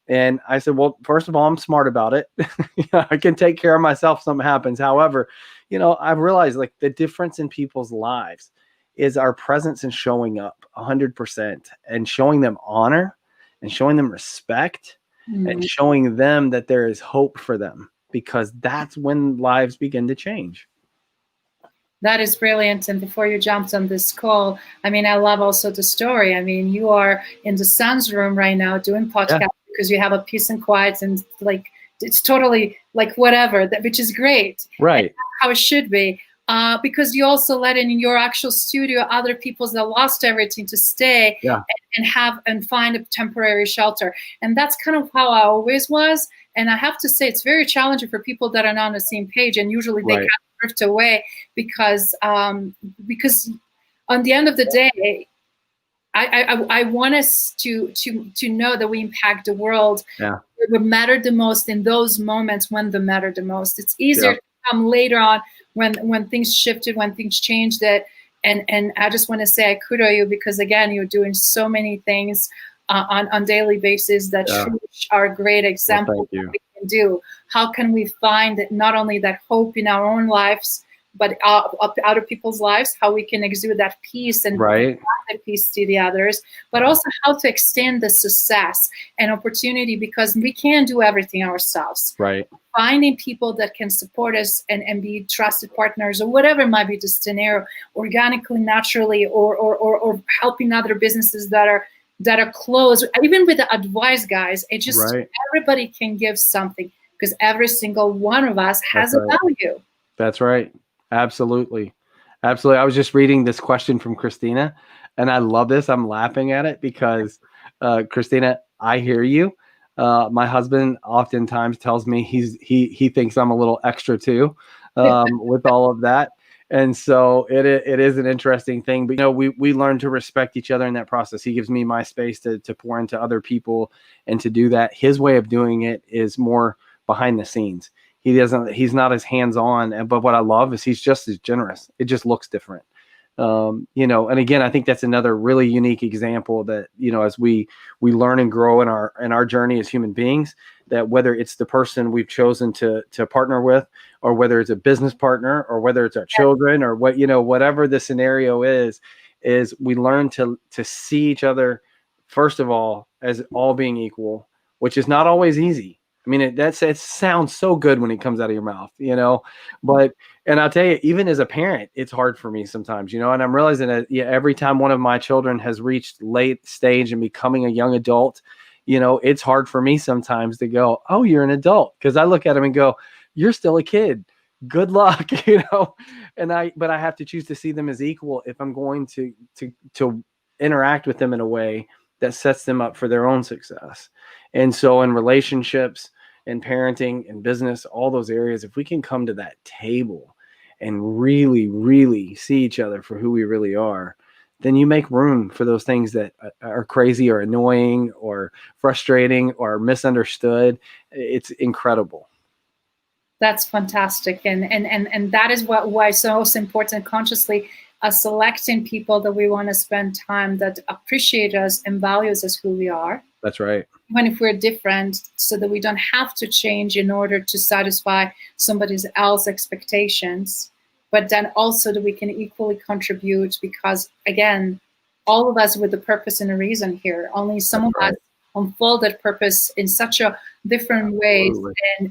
And I said, well, first of all, I'm smart about it. I can take care of myself if something happens. However, you know, I've realized like the difference in people's lives is our presence and showing up 100% and showing them honor and showing them respect and showing them that there is hope for them, because that's when lives begin to change.
That is brilliant. And before you jumped on this call, I mean, I love also the story. I mean, you are in the son's room right now doing podcast because you have a peace and quiet, and like, it's totally like whatever, which is great.
Right.
How it should be. Because you also let in your actual studio other people that lost everything to stay and find a temporary shelter. And that's kind of how I always was. And I have to say, it's very challenging for people that are not on the same page, and usually they kind of drift away because on the end of the day, I want us to know that we impact the world. Yeah. It matter the most in those moments when they matter the most. It's easier to come later on when things shifted, when things changed. And I just want to say I kudo you, because again, you're doing so many things on daily basis that truly are a great example of what we can do. How can we find not only that hope in our own lives, but other people's lives, how we can exude that peace and
right.
that peace to the others, but also how to extend the success and opportunity, because we can't do everything ourselves.
Right.
Finding people that can support us and be trusted partners, or whatever might be the scenario, organically, naturally, or helping other businesses that are close, even with the advice, guys. It just everybody can give something, because every single one of us has a value.
That's right. Absolutely. Absolutely. I was just reading this question from Christina, and I love this. I'm laughing at it because, Christina, I hear you. My husband oftentimes tells me he thinks I'm a little extra too, with all of that. And so it is an interesting thing, but we learn to respect each other in that process. He gives me my space to pour into other people and to do that. His way of doing it is more behind the scenes. He's not as hands-on, but what I love is he's just as generous. It just looks different. And again, I think that's another really unique example that, as we learn and grow in our journey as human beings, that whether it's the person we've chosen to partner with, or whether it's a business partner, or whether it's our children, or whatever the scenario is we learn to see each other, first of all, as all being equal, which is not always easy. I mean, it sounds so good when it comes out of your mouth, but, and I'll tell you, even as a parent, it's hard for me sometimes, and I'm realizing that every time one of my children has reached late stage and becoming a young adult, it's hard for me sometimes to go, oh, you're an adult. Cause I look at them and go, you're still a kid. Good luck, but I have to choose to see them as equal if I'm going to interact with them in a way that sets them up for their own success. And so in relationships and parenting and business, all those areas, if we can come to that table and really, really see each other for who we really are, then you make room for those things that are crazy or annoying or frustrating or misunderstood. It's incredible.
That's fantastic. And that is why it's so important consciously selecting people that we want to spend time, that appreciate us and values us who we are.
That's right.
Even if we're different, so that we don't have to change in order to satisfy somebody else's expectations, but then also that we can equally contribute, because again, all of us with a purpose and a reason here. Only some of us unfold that purpose in such a different ways,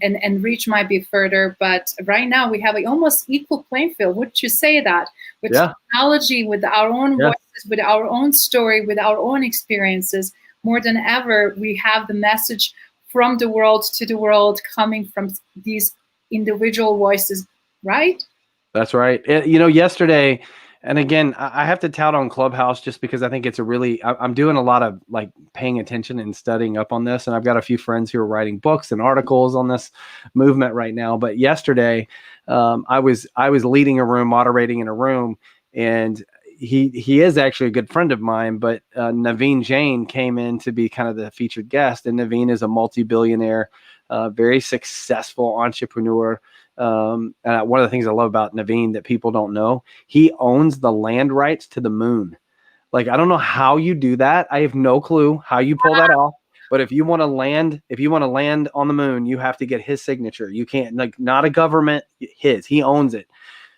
and reach might be further. But right now we have an almost equal playing field. Would you say that? With technology, with our own voices, with our own story, with our own experiences, more than ever, we have the message from the world to the world coming from these individual voices, right?
That's right. Yesterday, and again, I have to tout on Clubhouse just because I think it's I'm doing a lot of like paying attention and studying up on this. And I've got a few friends who are writing books and articles on this movement right now. But yesterday, I was leading a room, moderating in a room, and he is actually a good friend of mine, but Naveen Jain came in to be kind of the featured guest. And Naveen is a multi-billionaire, very successful entrepreneur. And one of the things I love about Naveen that people don't know, he owns the land rights to the moon. Like, I don't know how you do that. I have no clue how you pull that off. But if you want to land on the moon, you have to get his signature. You can't, like, not a government, he owns it.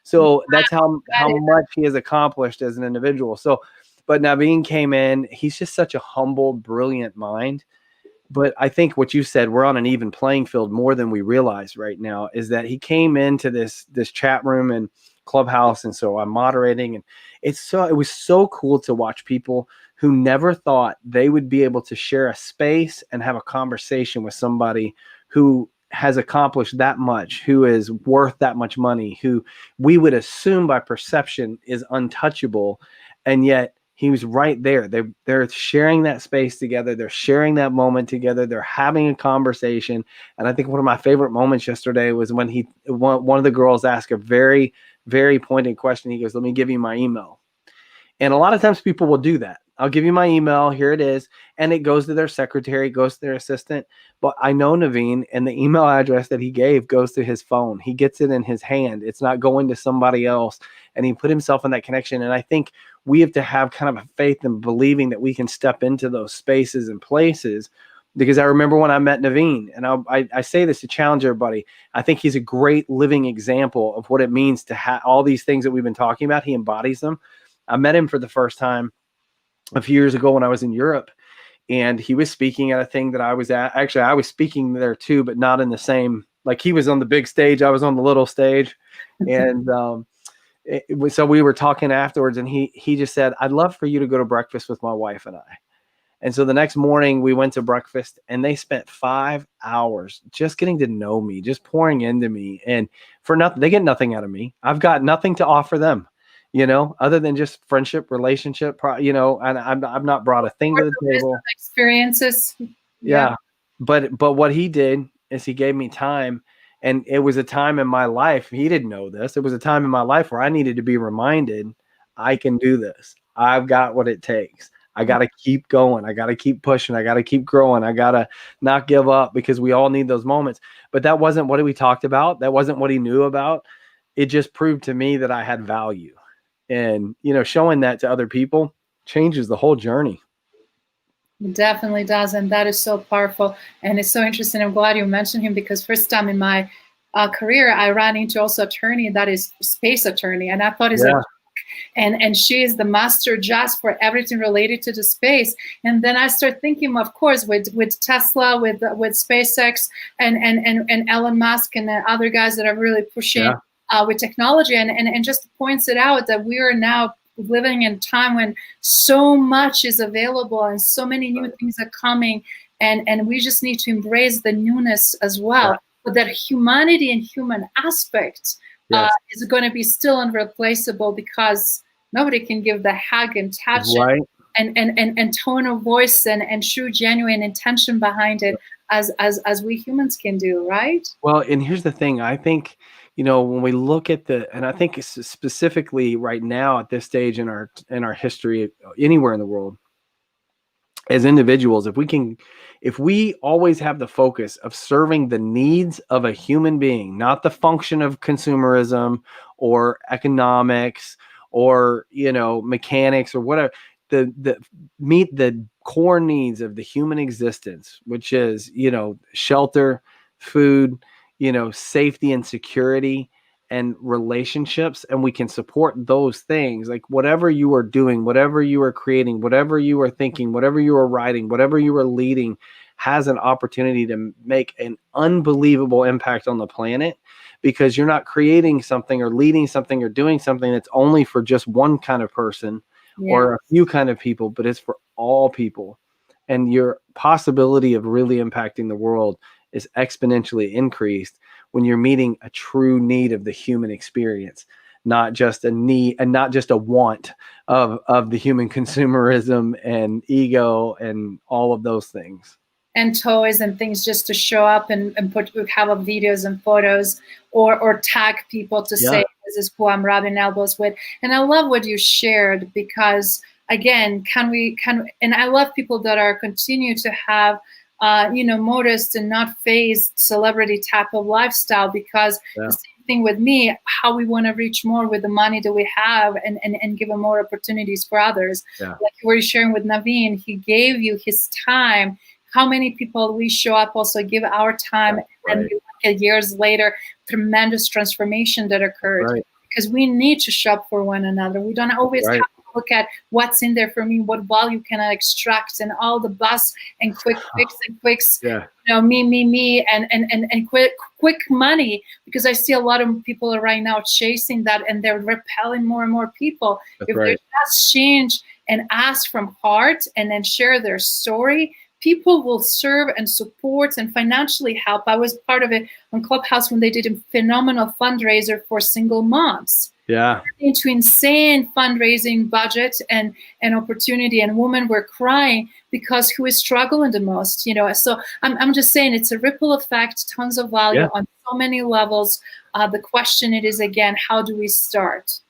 So that's how much he has accomplished as an individual. So, but Naveen came in, he's just such a humble, brilliant mind. But I think what you said, we're on an even playing field more than we realize right now, is that he came into this chat room and Clubhouse. And so I'm moderating, and it was so cool to watch people who never thought they would be able to share a space and have a conversation with somebody who has accomplished that much, who is worth that much money, who we would assume by perception is untouchable. And yet he was right there. They're sharing that space together. They're sharing that moment together. They're having a conversation. And I think one of my favorite moments yesterday was when one of the girls asked a very, very pointed question. He goes, "Let me give you my email." And a lot of times people will do that. I'll give you my email. Here it is. And it goes to their secretary, goes to their assistant. But I know Naveen, and the email address that he gave goes to his phone. He gets it in his hand. It's not going to somebody else. And he put himself in that connection. And I think we have to have kind of a faith in believing that we can step into those spaces and places. Because I remember when I met Naveen, and I say this to challenge everybody. I think he's a great living example of what it means to have all these things that we've been talking about. He embodies them. I met him for the first time a few years ago when I was in Europe, and he was speaking at a thing that I was at. Actually, I was speaking there too, but not in the same, like he was on the big stage. I was on the little stage. And so we were talking afterwards, and he just said, I'd love for you to go to breakfast with my wife and I. And so the next morning we went to breakfast, and they spent 5 hours just getting to know me, just pouring into me. And for nothing, they get nothing out of me. I've got nothing to offer them, other than just friendship, relationship, and I've not brought a thing to the table.
Experiences.
Yeah. But what he did is he gave me time, and it was a time in my life. He didn't know this. It was a time in my life where I needed to be reminded I can do this. I've got what it takes. I got to keep going. I got to keep pushing. I got to keep growing. I got to not give up, because we all need those moments. But that wasn't what we talked about. That wasn't what he knew about. It just proved to me that I had value. And, showing that to other people changes the whole journey.
It definitely does. And that is so powerful. And it's so interesting. I'm glad you mentioned him, because first time in my career, I ran into also attorney that is space attorney. And I thought is and she is the master just for everything related to the space. And then I start thinking, of course, with Tesla, with SpaceX, and Elon Musk, and the other guys that are really pushing with technology, and just points it out that we are now living in a time when so much is available and so many new things are coming, and we just need to embrace the newness as well. But that humanity and human aspect is going to be still unreplaceable, because nobody can give the hug and touch and tone of voice and true genuine intention behind it as we humans can do, right?
Well, and here's the thing. I think, when we look at and I think specifically right now at this stage in our history, anywhere in the world, as individuals, if we always have the focus of serving the needs of a human being, not the function of consumerism or economics or, mechanics or whatever, meet the core needs of the human existence, which is, shelter, food, safety and security, and relationships, and we can support those things. Like whatever you are doing, whatever you are creating, whatever you are thinking, whatever you are writing, whatever you are leading, has an opportunity to make an unbelievable impact on the planet, because you're not creating something or leading something or doing something that's only for just one kind of person or a few kind of people, but it's for all people. And your possibility of really impacting the world is exponentially increased when you're meeting a true need of the human experience, not just a need and not just a want of the human consumerism and ego and all of those things.
And toys and things just to show up and have up videos and photos or tag people to say, this is who I'm rubbing elbows with. And I love what you shared, because again, and I love people that are continue to have modest and not phased celebrity type of lifestyle, because the same thing with me, how we want to reach more with the money that we have and give them more opportunities for others. Like you were sharing with Naveen, he gave you his time. How many people we show up also give our time, and we look at years later, tremendous transformation that occurred, because we need to shop for one another. We don't always have to look at what's in there for me, what value can I extract, and all the buzz and quick fix and quicks, me, and quick money, because I see a lot of people right now chasing that, and they're repelling more and more people. If they just change and ask from heart and then share their story, people will serve and support and financially help. I was part of it on Clubhouse when they did a phenomenal fundraiser for single moms. Into insane fundraising budget and opportunity, and women were crying because who is struggling the most, So I'm just saying, it's a ripple effect, tons of value on so many levels. The question it is again, how do we start?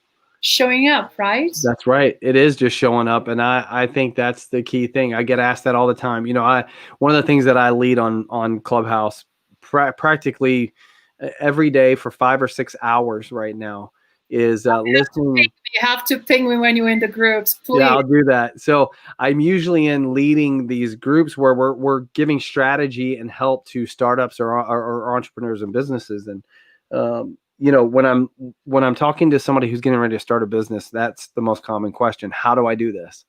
showing up, right?
That's right. It is just showing up. And I think that's the key thing. I get asked that all the time. One of the things that I lead on Clubhouse practically every day for 5 or 6 hours right now is listening.
You have to ping me when you're in the groups, please.
Yeah, I'll do that. So I'm usually in leading these groups where we're giving strategy and help to startups or entrepreneurs and businesses. And when I'm talking to somebody who's getting ready to start a business, that's the most common question. How do I do this?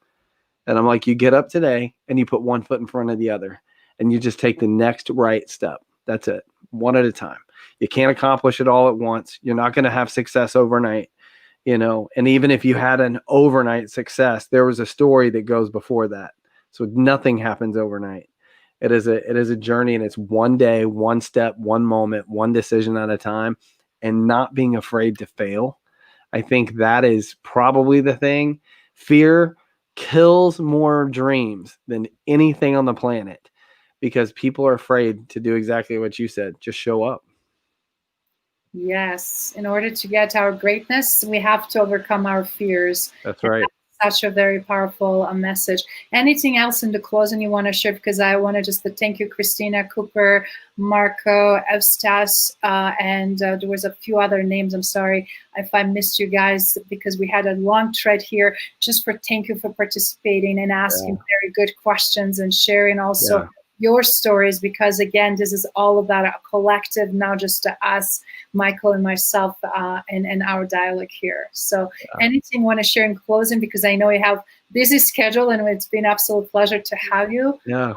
And I'm like, you get up today and you put one foot in front of the other and you just take the next right step. That's it. One at a time. You can't accomplish it all at once. You're not going to have success overnight. And even if you had an overnight success, there was a story that goes before that. So nothing happens overnight. It is a journey, and it's one day, one step, one moment, one decision at a time, and not being afraid to fail. I think that is probably the thing. Fear kills more dreams than anything on the planet because people are afraid to do exactly what you said. Just show up.
Yes. In order to get our greatness, we have to overcome our fears.
That's right.
Such a very powerful message. Anything else in the closing you want to share? Because I want to just thank you, Christina, Cooper, Marco, Evstas, and there was a few other names. I'm sorry if I missed you guys because we had a long thread here. Just thank you for participating and asking very good questions and sharing also your stories, because again, this is all about a collective, not just us, Michael and myself, and our dialogue here. So anything you want to share in closing, because I know you have busy schedule and it's been an absolute pleasure to have you.
Yeah.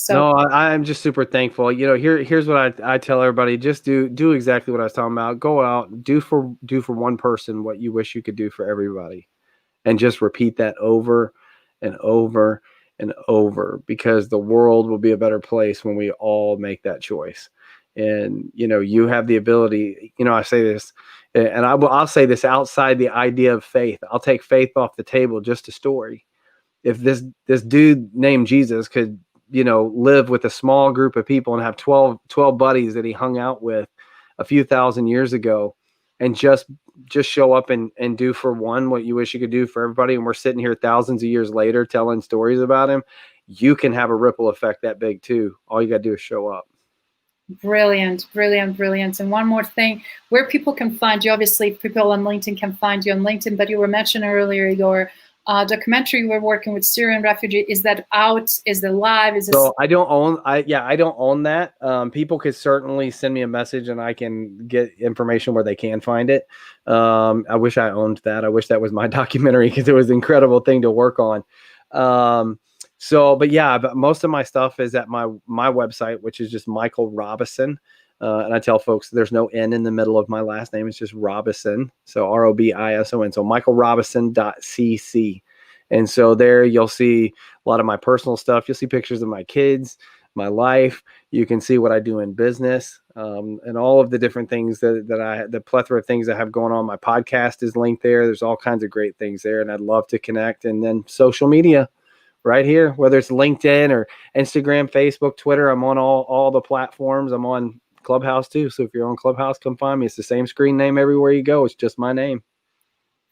No, I'm just super thankful. Here's what I tell everybody: just do exactly what I was talking about. Go out, do for one person what you wish you could do for everybody, and just repeat that over and over and over, because the world will be a better place when we all make that choice. And you have the ability. I say this, and I'll say this outside the idea of faith. I'll take faith off the table. Just a story. If this dude named Jesus could live with a small group of people and have 12 buddies that he hung out with a few thousand years ago, and just show up and do for one what you wish you could do for everybody, and we're sitting here thousands of years later telling stories about him, you can have a ripple effect that big too. All you got to do is show up.
Brilliant. And one more thing, where people can find you. Obviously, people on LinkedIn can find you on LinkedIn, but you were mentioning earlier your documentary you were working with Syrian refugee. Is that out? Is it live?
So I don't own that. People could certainly send me a message and I can get information where they can find it. I wish I owned that. I wish that was my documentary, because it was an incredible thing to work on. But most of my stuff is at my website, which is just Michael Robison. And I tell folks there's no N in the middle of my last name. It's just Robison. So Robison. So michaelrobison.cc. And so there you'll see a lot of my personal stuff. You'll see pictures of my kids, my life. You can see what I do in business, and all of the different things the plethora of things I have going on. My podcast is linked there. There's all kinds of great things there, and I'd love to connect. And then social media right here, whether it's LinkedIn or Instagram, Facebook, Twitter, I'm on all the platforms. I'm on Clubhouse too. So if you're on Clubhouse, come find me. It's the same screen name everywhere you go. It's just my name.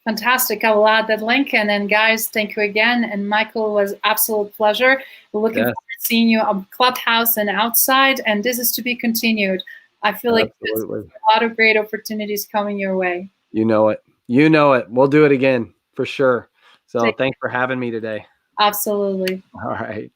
Fantastic. I will add that link. And then guys, thank you again. And Michael, was absolute pleasure. We're looking forward to seeing you on Clubhouse and outside. And this is to be continued. I feel like there's a lot of great opportunities coming your way.
You know it. We'll do it again for sure. So thanks for having me today.
Absolutely.
All right.